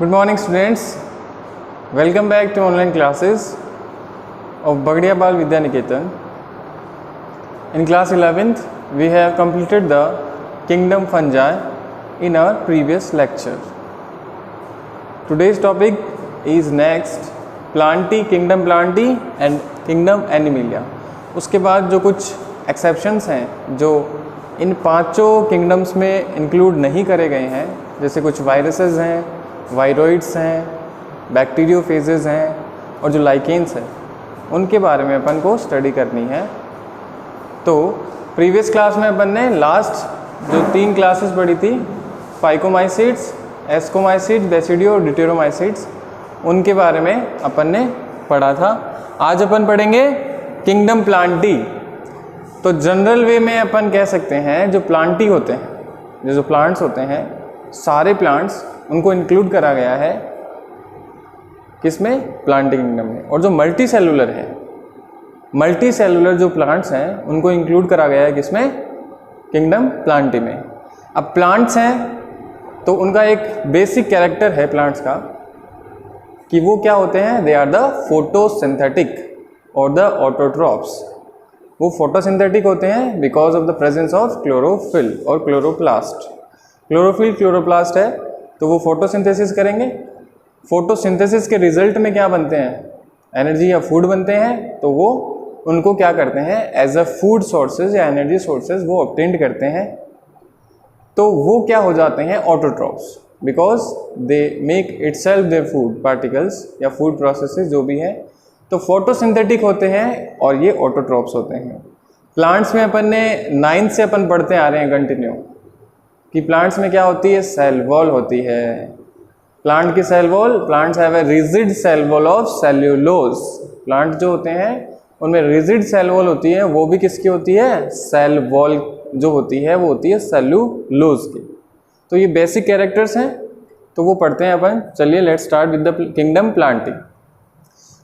Good morning students, welcome back to online classes of Bagdiya Bal Vidya Niketan. In class 11th, we have completed the kingdom fungi in our previous lecture. Today's topic is next Plantae, Kingdom Plantae and Kingdom Animalia. उसके बाद जो कुछ exceptions हैं जो इन पांचों kingdoms में include नहीं करे गए हैं, जैसे कुछ वायरसेस हैं, वायरोइड्स हैं, बैक्टीरियोफेजेस हैं और जो लाइकेन्स हैं, उनके बारे में अपन को स्टडी करनी है। तो प्रीवियस क्लास में अपन ने लास्ट जो 3 क्लासेस पढ़ी थी, फाइकोमाइसीड्स, एस्कोमाइसीड्स, बेसिडियो और ड्यूटेरोमाइसीड्स, उनके बारे में अपन ने पढ़ा था। आज अपन पढ़ेंगे किंगडम प्लांटी। तो जनरल वे में अपन कह सकते हैं जो प्लांटी होते हैं, जो प्लांट्स होते हैं, सारे प्लांट्स उनको इंक्लूड करा गया है किसमें? प्लांटी किंगडम में। और जो मल्टी सेलुलर है, मल्टी सेलुलर जो प्लांट्स हैं उनको इंक्लूड करा गया है किसमें? किंगडम प्लांटी में। अब प्लांट्स हैं तो उनका एक बेसिक कैरेक्टर है प्लांट्स का कि वो क्या होते हैं? दे आर द फोटोसिंथेटिक और द ऑटोट्रॉप्स। वो फोटोसिंथेटिक होते हैं because of the presence of chlorophyll और क्लोरोप्लास्ट। क्लोरोफिल क्लोरोप्लास्ट है तो वो फोटोसिंथेसिस करेंगे। फोटोसिंथेसिस के रिजल्ट में क्या बनते हैं? एनर्जी या फूड बनते हैं। तो वो उनको क्या करते हैं? एज अ फूड सोर्सेज या एनर्जी सोर्सेज वो ऑब्टेन करते हैं। तो वो क्या हो जाते हैं? Autotrophs, because they make itself their food particles या फूड प्रोसेसेस जो भी है। तो फोटोसिंथेटिक होते हैं और ये ऑटोट्रॉप्स होते हैं। प्लांट्स में अपन ने 9th से अपन पढ़ते आ रहे हैं कंटिन्यू कि प्लांट्स में क्या होती है? सेल वॉल होती है। प्लांट की cell wall, plants have a rigid cell wall of cellulose. Plant जो होते हैं उनमें रिजिड सेल वॉल होती है, वो भी किसकी होती है? सेल वॉल जो होती है वो होती है सेल्यूलोज की। तो ये बेसिक कैरेक्टर्स हैं, तो वो पढ़ते हैं अपन। चलिए let's start with the kingdom Plantae.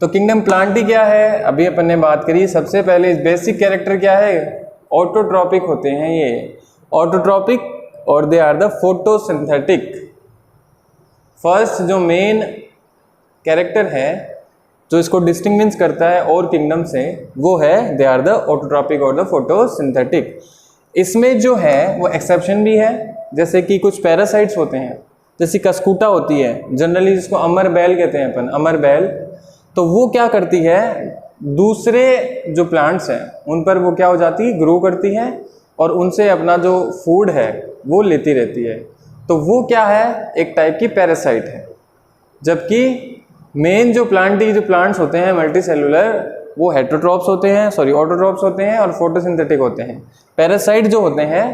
तो किंगडम प्लांटी क्या है? अभी अपन ने बात करी। सबसे पहले बेसिक कैरेक्टर क्या है? ऑटोट्रॉपिक होते हैं ये, ऑटोट्रॉपिक, और they are the photosynthetic. First जो मेन कैरेक्टर है जो इसको डिस्टिंग्विश करता है और किंगडम से, वो है दे आर द ऑटोट्रॉपिक और द फोटोसिंथेटिक। इसमें जो है वो एक्सेप्शन भी है, जैसे कि कुछ पैरासाइट्स होते हैं, जैसे कस्कूटा होती है जनरली, जिसको अमर बैल कहते हैं अपन, अमर बैल। तो वो क्या करती है? दूसरे जो प्लांट्स हैं उन पर वो क्या हो जाती है? ग्रो करती है और उनसे अपना जो फूड है वो लेती रहती है। तो वो क्या है? एक टाइप की पैरासाइट है। जबकि मेन जो प्लांट्स होते हैं मल्टी सेलुलर, वो हेटरोट्रॉप्स होते हैं, ऑटोट्रॉप्स होते हैं और फोटोसिंथेटिक होते हैं। पैरासाइट जो होते हैं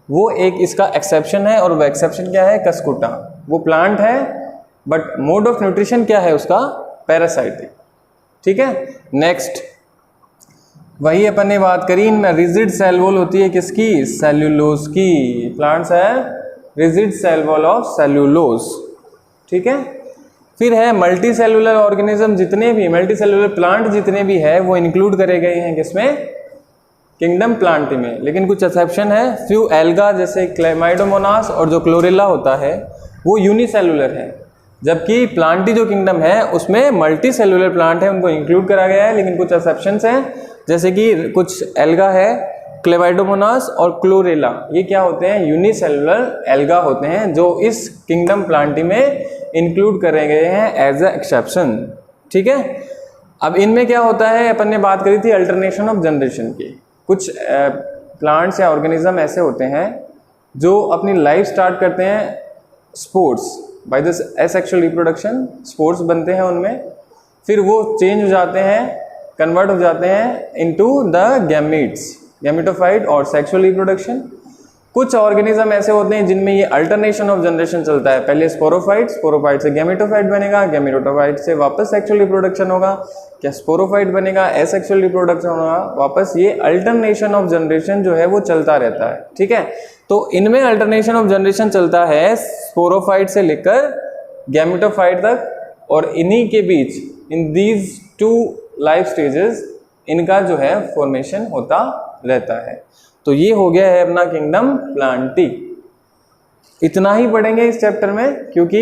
वो एक इसका एक्सेप्शन है, और वो एक्सेप्शन क्या है? कस्कूटा। वो प्लांट है बट मोड ऑफ न्यूट्रिशन क्या है उसका? पैरासाइटिक। ठीक है। नेक्स्ट वही अपन ने बात करी, इनमें रिजिड सेल वॉल होती है किसकी? सेल्यूलोज की। प्लांट्स है rigid cell wall of cellulose. ठीक है। फिर है मल्टी सेलुलर ऑर्गेनिज्म, जितने भी मल्टी सेलुलर प्लांट जितने भी है वो इंक्लूड करे गए हैं किसमें? किंगडम प्लांटी में। लेकिन कुछ एक्सेप्शन है। फ्यू एल्गा जैसे क्लेमाइडोमोनास और जो क्लोरेला होता है वो यूनिसेलुलर है, जबकि प्लांटी जो किंगडम है उसमें मल्टी सेलुलर प्लांट है, उनको इंक्लूड करा गया है। लेकिन कुछ एक्सेप्शंस हैं, जैसे कि कुछ एल्गा है, क्लेमाइडोमोनास और क्लोरेला, ये क्या होते हैं? यूनिसेलुलर एल्गा होते हैं, जो इस किंगडम प्लांटी में इंक्लूड करे गए हैं एज अ एक्सेप्शन। ठीक है। अब इनमें क्या होता है? अपन ने बात करी थी अल्टरनेशन ऑफ जनरेशन की। कुछ प्लांट्स या ऑर्गेनिज्म ऐसे होते हैं जो अपनी लाइफ स्टार्ट करते हैं spores by the asexual reproduction, spores बनते हैं उनमें, फिर वो चेंज हो जाते हैं, कन्वर्ट हो जाते हैं इनटू द गैमीट्स, गैमेटोफाइट और सेक्सुअल रिप्रोडक्शन। कुछ ऑर्गेनिज्म ऐसे होते हैं जिनमें ये अल्टरनेशन ऑफ जनरेशन चलता है। पहले स्पोरोफाइट, स्पोरोफाइट से गैमेटोफाइट बनेगा, गैमेटोफाइट से वापस सेक्सुअल रिप्रोडक्शन होगा, क्या स्पोरोफाइट बनेगा, एसेक्सुअल रिप्रोडक्शन होगा वापस। ये अल्टरनेशन ऑफ जनरेशन जो है वो चलता रहता है। ठीक है। तो इनमें अल्टरनेशन ऑफ जनरेशन चलता है स्पोरोफाइट से लेकर गैमेटोफाइट तक, और इन्हीं के बीच इन दीज 2 लाइफ स्टेजेस इनका जो है फॉर्मेशन होता रहता है। तो ये हो गया है अपना किंगडम प्लांटी। इतना ही पढ़ेंगे इस चैप्टर में, क्योंकि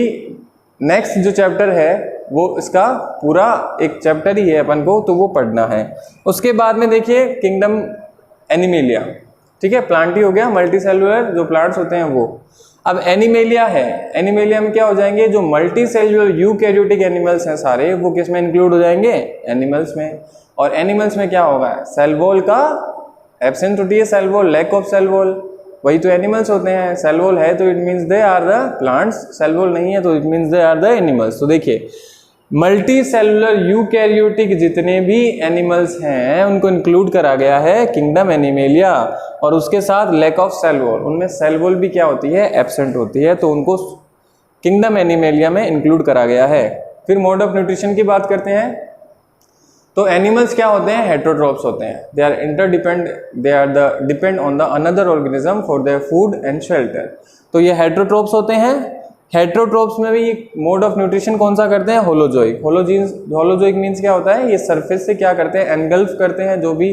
नेक्स्ट जो चैप्टर है वो इसका पूरा एक चैप्टर ही है अपन को, तो वो पढ़ना है। उसके बाद में देखिए किंगडम एनिमेलिया, ठीक है, प्लांट ही हो गया, मल्टी सेलुलर जो प्लांट्स होते हैं वो। अब एनिमेलिया है, एनिमेलिया में क्या हो जाएंगे, जो मल्टी सेलुलर यूकैरियोटिक एनिमल्स हैं सारे, वो किस में इंक्लूड हो जाएंगे, एनिमल्स में। और एनिमल्स में क्या होगा, सेल वॉल का एब्सेंट होती है, cell wall, lack of cell wall, वही तो एनिमल्स होते हैं। सेल वॉल है तो it means they are the plants, cell wall नहीं है तो it means they are the animals. तो देखिए मल्टी सेलुलर यूकैरियोटिक जितने भी एनिमल्स हैं उनको इंक्लूड करा गया है किंगडम एनिमेलिया, और उसके साथ लैक ऑफ सेल वॉल, उनमें सेल वॉल भी क्या होती है, एब्सेंट होती है, तो उनको किंगडम एनिमेलिया में इंक्लूड करा गया है। फिर मोड ऑफ न्यूट्रिशन की बात करते हैं। तो एनिमल्स क्या होते हैं, हेटेरोट्रॉप्स होते हैं, they are interdepend, they are the depend on the another organism for their food and shelter. तो ये हेटेरोट्रॉप्स होते हैं। हेटेरोट्रॉप्स में भी मोड ऑफ न्यूट्रिशन कौन सा करते हैं, होलोजोइक। होलोजोइक मीन्स क्या होता है, ये सरफेस से क्या करते हैं, एनगल्फ करते हैं जो भी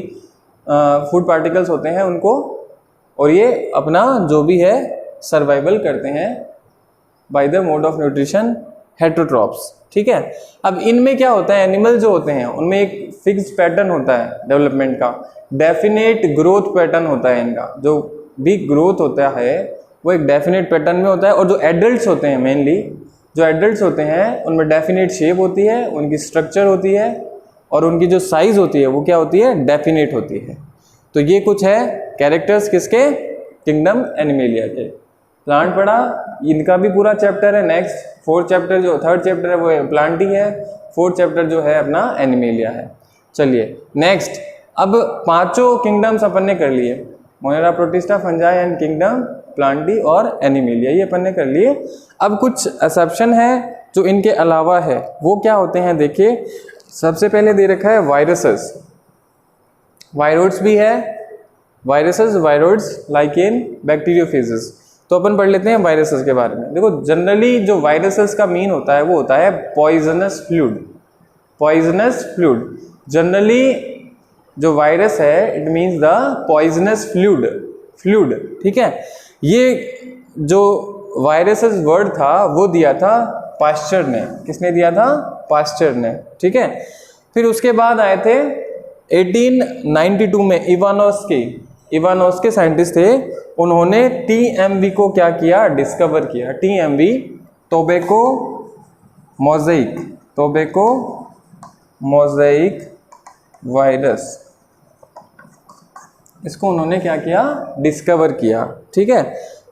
फूड पार्टिकल्स होते हैं उनको, और ये अपना जो भी है सर्वाइवल करते हैं by the mode of nutrition, heterotrophs, ठीक है। अब इनमें क्या होता है, एनिमल जो होते हैं उनमें एक फिक्स्ड पैटर्न होता है डेवलपमेंट का, डेफिनेट ग्रोथ पैटर्न होता है इनका, जो भी ग्रोथ होता है वो एक डेफिनेट पैटर्न में होता है। और जो एडल्ट्स होते हैं, मेनली जो एडल्ट्स होते हैं उनमें डेफिनेट शेप होती है, उनकी स्ट्रक्चर होती है, और उनकी जो साइज होती है वो क्या होती है, डेफिनेट होती है। तो ये कुछ है कैरेक्टर्स किसके, किंगडम एनिमेलिया के। प्लांट पढ़ा, इनका भी पूरा चैप्टर है। नेक्स्ट फोर्थ चैप्टर जो थर्ड चैप्टर है वो प्लांट ही है, फोर्थ चैप्टर जो है अपना एनिमेलिया है। चलिए नेक्स्ट, अब पांचों किंगडम्स अपन ने कर लिए, Monera, protista, fungi and kingdom Plantae और एनिमेलिया, ये अपन ने कर लिए। अब कुछ एक्सेप्शन है जो इनके अलावा है, वो क्या होते हैं, देखिए सबसे पहले दे रखा है वायरसेस, वायरोइड्स भी है, viruses, viroids like in bacteriophages. तो अपन पढ़ लेते हैं वायरसेस के बारे में। देखो जनरली जो वायरसेस का मीन होता है वो होता है poisonous fluid, poisonous fluid. Generally जो वायरस है it means the poisonous fluid, ठीक है। ये जो वायरसेस वर्ड था वो दिया था पास्चर ने, किसने दिया था, पास्चर ने, ठीक है। फिर उसके बाद आए थे 1892 में इवानोस्की साइंटिस्ट थे, उन्होंने TMV को क्या किया, डिस्कवर किया। TMV टोबैको मोज़ेइक वायरस, इसको उन्होंने क्या किया, डिस्कवर किया, ठीक है।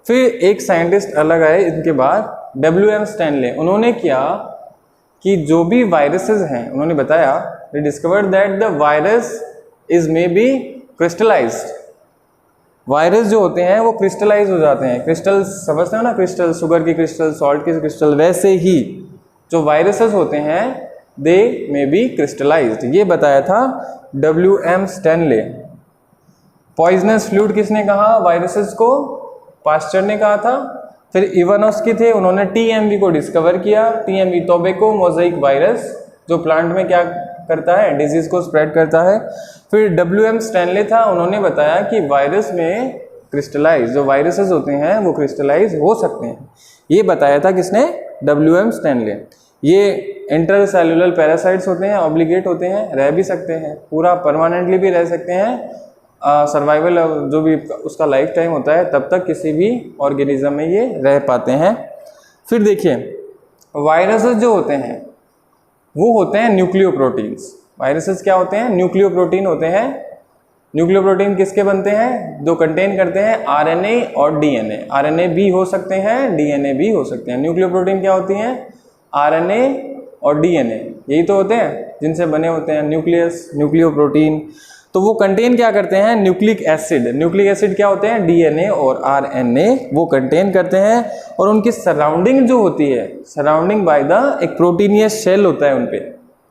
फिर एक साइंटिस्ट अलग आए इनके बाद, WM स्टैनले, उन्होंने क्या कि जो भी वायरसेस हैं उन्होंने बताया, दे discovered that the virus is may be crystallised. Virus जो होते हैं वो क्रिस्टलाइज हो जाते हैं, क्रिस्टल समझते हो ना, क्रिस्टल, शुगर की क्रिस्टल, सॉल्ट की क्रिस्टल, वैसे ही जो वायरसेस होते हैं दे मे बी क्रिस्टलाइज्ड, ये बताया था WM स्टैनले। पॉइजनस फ्लूइड किसने कहा वायरसेस को, पास्चर ने कहा था। फिर इवानोस्की थे, उन्होंने TMV को डिस्कवर किया। TMV टोबैको मोज़ेइक वायरस, जो प्लांट में क्या करता है, डिजीज को स्प्रेड करता है। फिर WM स्टैनले था, उन्होंने बताया कि वायरस में क्रिस्टलाइज, जो वायरसेस होते हैं वो क्रिस्टलाइज हो सकते हैं, ये बताया था किसने, WM स्टैनले। ये इंटरसेलुलर पैरासाइट्स होते हैं, ऑब्लिगेट होते हैं, रह भी सकते हैं, पूरा परमानेंटली भी रह सकते हैं, सर्वाइवल जो भी उसका लाइफ टाइम होता है तब तक किसी भी ऑर्गेनिज्म में ये रह पाते हैं। फिर देखिए वायरसेस जो होते हैं वो होते हैं न्यूक्लियोप्रोटीन्स। वायरसेस क्या होते हैं, न्यूक्लियोप्रोटीन होते हैं। न्यूक्लियोप्रोटीन किसके बनते हैं, जो कंटेन करते हैं RNA और DNA। RNA भी हो सकते हैं, DNA भी हो सकते हैं। न्यूक्लियोप्रोटीन क्या होती हैं, RNA और DNA, यही तो होते हैं जिनसे बने होते हैं न्यूक्लियस, न्यूक्लियोप्रोटीन। तो वो कंटेन क्या करते हैं, न्यूक्लिक एसिड। न्यूक्लिक एसिड क्या होते हैं, DNA और RNA, वो कंटेन करते हैं। और उनकी सराउंडिंग जो होती है, सराउंडिंग बाय द एक प्रोटीनियस शेल होता है उनपे,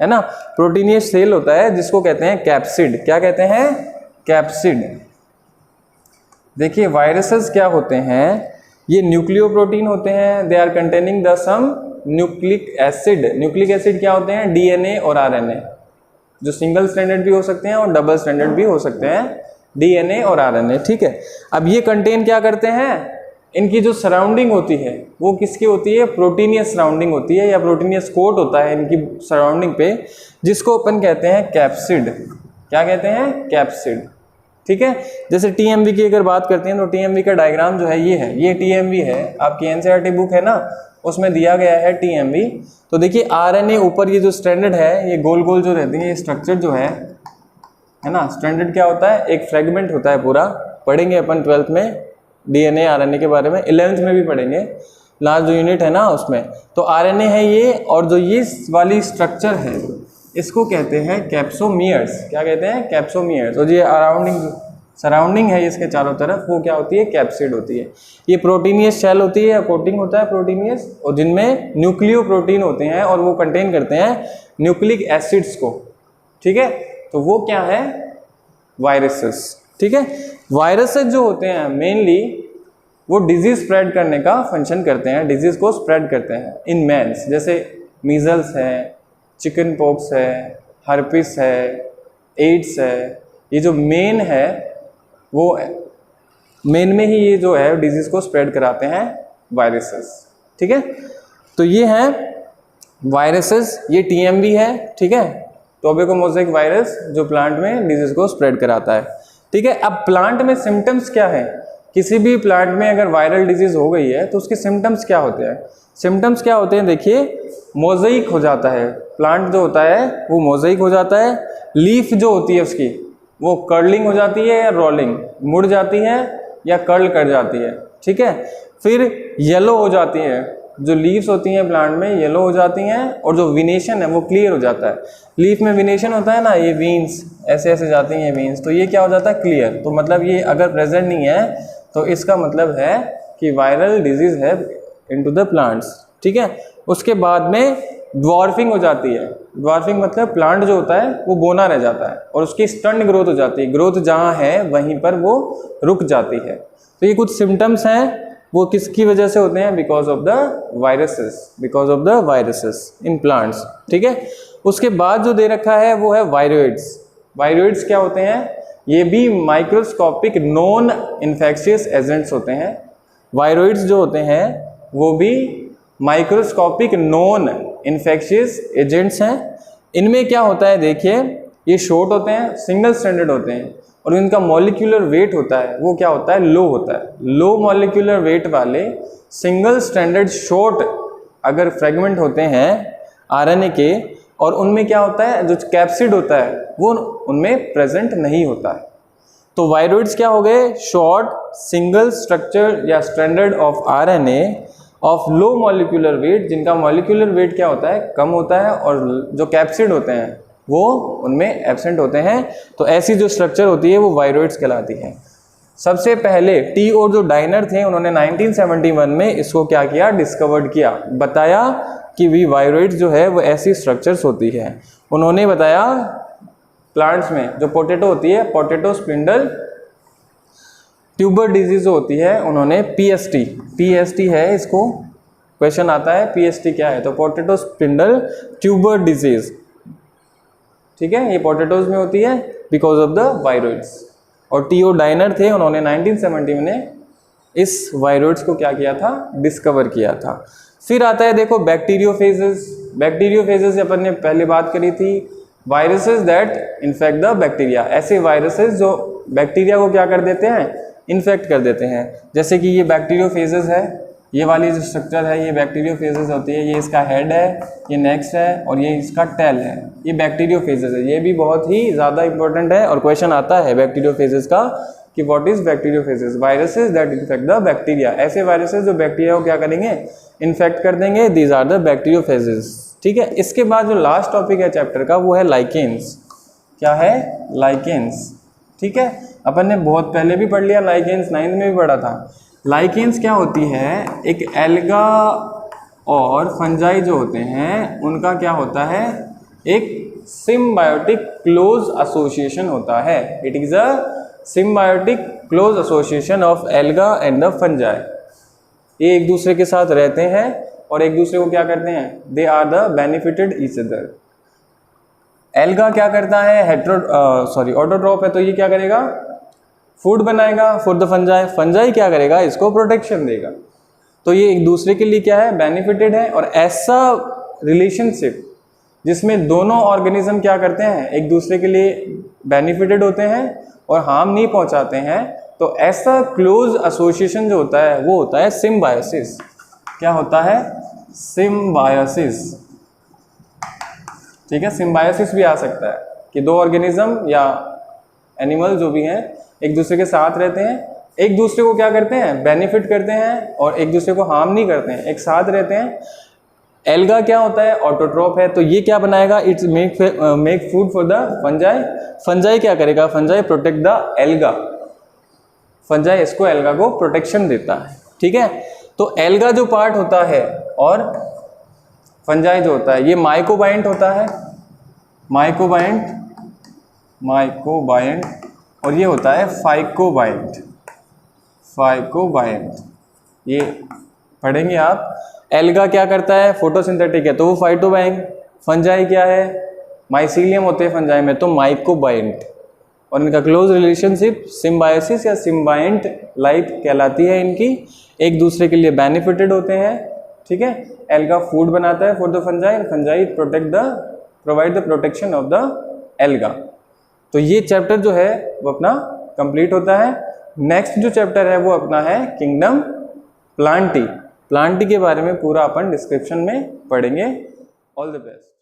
है ना, प्रोटीनियस शेल होता है जिसको कहते हैं कैप्सिड। क्या कहते हैं, कैप्सिड। देखिए वायरसेस क्या होते हैं, ये न्यूक्लियोप्रोटीन होते हैं, they are containing the some nucleic acid. Nucleic acid क्या होते हैं, DNA और RNA, जो सिंगल स्ट्रैंडेड भी हो सकते हैं और डबल स्ट्रैंडेड भी हो सकते हैं, DNA और RNA, ठीक है। अब ये कंटेन क्या करते हैं, इनकी जो सराउंडिंग होती है वो किसकी होती है, प्रोटीनियस सराउंडिंग होती है या प्रोटीनियस कोट होता है इनकी सराउंडिंग पे, जिसको अपन कहते हैं कैप्सिड। क्या कहते हैं, कैप्सिड। ठीक है, जैसे टीएमवी की अगर बात करते हैं तो टीएमवी का डायग्राम जो है ये है, ये टीएमवी है, आपकी एनसीईआरटी बुक है ना उसमें दिया गया है टीएमवी। तो देखिए आरएनए ऊपर ये जो स्ट्रैंडेड है, ये गोल गोल जो रहती है, ये स्ट्रक्चर जो है ना, स्ट्रैंडेड क्या होता है, एक फ्रेगमेंट होता है पूरा, पढ़ेंगे अपन 12th में डीएनए आरएनए के बारे में, 11th में भी पढ़ेंगे लास्ट जो यूनिट है ना उसमें। तो आरएनए है ये, और जो ये वाली स्ट्रक्चर है इसको कहते हैं कैप्सोमियर्स। क्या कहते हैं, कैप्सोमियर्स। और ये सराउंडिंग है इसके चारों तरफ, वो क्या होती है, कैप्सिड होती है। ये प्रोटीनियस शेल होती है या कोटिंग होता है प्रोटीनियस, और जिनमें न्यूक्लियो प्रोटीन होते हैं और वो कंटेन करते हैं न्यूक्लिक एसिड्स को। ठीक है, तो वो क्या है, वायरसेस। ठीक है, वायरसेस जो होते हैं मेनली वो डिजीज स्प्रेड करने का फंक्शन करते हैं, डिजीज को स्प्रेड करते हैं इन मैन्स, जैसे मीजल्स है, चिकन पॉक्स है, हर्पिस है, एड्स है। ये जो मेन है वो मेन में ही ये जो है डिजीज को स्प्रेड कराते हैं वायरसेस। ठीक है, तो ये है वायरसेस, ये टीएमवी है। ठीक है, टोबैको-मोज़ेक वायरस जो प्लांट में डिजीज को स्प्रेड कराता है। ठीक है, अब प्लांट में सिम्टम्स क्या है, किसी भी प्लांट में अगर वायरल डिजीज हो गई है तो उसके सिम्टम्स क्या होते हैं, सिम्टम्स क्या होते हैं, देखिए मोज़ेइक हो जाता है, प्लांट जो होता है वो मोज़ेइक हो जाता है, लीफ जो होती है उसकी वो कर्लिंग हो जाती है या रोलिंग, मुड़ जाती है या कर्ल कर जाती है। ठीक है, फिर येलो हो जाती है, जो लीव्स होती हैं प्लांट में येलो हो जाती हैं, और जो विनेशन है वो क्लियर हो जाता है। लीफ में विनेशन होता है ना, ये वीन्स ऐसे ऐसे जाती हैं वीन्स, तो ये क्या हो जाता है, क्लियर। तो मतलब ये अगर प्रेजेंट नहीं है तो इसका मतलब है कि वायरल डिजीज है इनटू द प्लांट्स। ठीक है, उसके बाद में ड्वार्फिंग हो जाती है। ड्वार्फिंग मतलब प्लांट जो होता है वो बोना रह जाता है और उसकी स्टंट ग्रोथ हो जाती है, ग्रोथ जहाँ है वहीं पर वो रुक जाती है। तो ये कुछ सिम्टम्स हैं, वो किसकी वजह से होते हैं, because of the viruses, because of the viruses in plants. ठीक है, उसके बाद जो दे रखा है वो है वायरोइड्स। वायरोइड्स क्या होते हैं, ये भी माइक्रोस्कोपिक नॉन इन्फेक्शियस एजेंट्स होते हैं। वायरोइड्स जो होते हैं वो भी माइक्रोस्कोपिक नॉन इन्फेक्शियस एजेंट्स हैं। इनमें क्या होता है, देखिए ये शॉर्ट होते हैं, सिंगल स्ट्रैंडेड होते हैं, और इनका मॉलिक्यूलर वेट होता है वो क्या होता है, लो होता है। लो मॉलिक्यूलर वेट वाले सिंगल स्ट्रैंडेड शॉर्ट अगर फ्रेगमेंट होते हैं आरएनए के, और उनमें क्या होता है, जो कैप्सिड होता है वो उनमें प्रेजेंट नहीं होता है। तो वायरोइड्स क्या हो गए, शॉर्ट सिंगल स्ट्रक्चर या stranded of RNA of low molecular weight, जिनका मॉलिक्यूलर वेट क्या होता है, कम होता है, और जो कैप्सिड होते हैं वो उनमें एब्सेंट होते हैं। तो ऐसी जो स्ट्रक्चर होती है वो वायरोइड्स कहलाती है। सबसे पहले टी और जो डाइनर थे उन्होंने 1971 में इसको क्या किया, डिस्कवर्ड किया, बताया कि वी वायरोइड्स जो है वो ऐसी स्ट्रक्चर्स होती है। उन्होंने बताया प्लांट्स में जो पोटैटो होती है, पोटैटो स्पिंडल ट्यूबर डिजीज होती है, उन्होंने पीएसटी है, इसको क्वेश्चन आता है पीएसटी क्या है, तो पोटैटो स्पिंडल ट्यूबर डिजीज। ठीक है, ये पोटैटोज में होती है बिकॉज ऑफ द वायरोइड्स। और टीओ डाइनर थे, उन्होंने 1970 में इस वायरोइड्स को क्या किया था, डिस्कवर किया था। फिर आता है देखो बैक्टीरियोफेजेस। बैक्टीरियोफेजेस अपन ने पहले बात करी थी, viruses that infect the bacteria. ऐसे वायरसेस जो बैक्टीरिया को क्या कर देते हैं, इन्फेक्ट कर देते हैं। जैसे कि ये बैक्टीरियोफेजेस है, ये वाली जो स्ट्रक्चर है ये बैक्टीरियोफेजेस होती है, ये इसका हेड है, ये नेक्स्ट है, और ये इसका टेल है, ये बैक्टीरियोफेजेस है। ये भी बहुत ही ज़्यादा इंपॉर्टेंट है और क्वेश्चन आता है बैक्टीरियोफेजेस का कि what is bacteriophages, viruses that infect the bacteria. ऐसे वायरसेस जो बैक्टीरिया को क्या करेंगे, इन्फेक्ट कर देंगे, दीज आर द बैक्टीरियोफेजेस। ठीक है, इसके बाद जो लास्ट टॉपिक है चैप्टर का वो है लाइकेन्स। क्या है, लाइकेन्स। ठीक है, अपन ने बहुत पहले भी पढ़ लिया लाइकेन्स, 9th में भी पढ़ा था। लाइकेन्स क्या होती है, एक एल्गा और फंजाई जो होते हैं उनका क्या होता है, एक सिम्बायोटिक क्लोज एसोसिएशन होता है। It is a symbiotic close association of alga and the fungi. ये एक दूसरे के साथ रहते हैं और एक दूसरे को क्या करते हैं, they are the benefited each other. Alga क्या करता है, ऑटोट्रॉप है, तो ये क्या करेगा, फूड बनाएगा फॉर द फंजाई, फंजाई क्या करेगा, इसको प्रोटेक्शन देगा। तो ये एक दूसरे के लिए क्या है, बेनिफिटेड है। और ऐसा रिलेशनशिप जिसमें दोनों ऑर्गेनिज्म क्या करते हैं, एक दूसरे के लिए बेनिफिटेड होते हैं और हार्म नहीं पहुंचाते हैं, तो ऐसा क्लोज एसोसिएशन जो होता है वो होता है सिम्बायोसिस। क्या होता है, सिम्बायोसिस। ठीक है, सिम्बायोसिस भी आ सकता है कि दो ऑर्गेनिज्म या एनिमल जो भी हैं एक दूसरे के साथ रहते हैं, एक दूसरे को क्या करते हैं, बेनिफिट करते हैं और एक दूसरे को हार्म नहीं करते हैं, एक साथ रहते हैं। एल्गा क्या होता है, ऑटोट्रॉफ है, तो ये क्या बनाएगा, it's make food for the fungi. Fungi क्या करेगा, fungi protect the alga, fungi इसको एल्गा को प्रोटेक्शन देता है। ठीक है, तो एल्गा जो पार्ट होता है और फंजाई जो होता है ये माइकोबाइंट होता है, माइकोबाइंट और ये होता है फाइकोबाइंट, फाइकोबाइंट ये पढ़ेंगे आप। एल्गा क्या करता है, फोटोसिंथेटिक है तो वो फाइटोबाइंट, फंजाई क्या है, माइसीलियम होते हैं फंजाई में तो माइकोबाइंट, और इनका क्लोज रिलेशनशिप सिम्बायोसिस या सिम्बाइंट लाइफ कहलाती है इनकी, एक दूसरे के लिए बेनिफिटेड होते हैं। ठीक है, एल्गा फूड बनाता है for the fungi, fungi provide the protection of the alga. तो ये चैप्टर जो है वो अपना कंप्लीट होता है। नेक्स्ट जो चैप्टर है वो अपना है किंगडम प्लांटी। प्लांटी के बारे में पूरा अपन डिस्क्रिप्शन में पढ़ेंगे। All the best.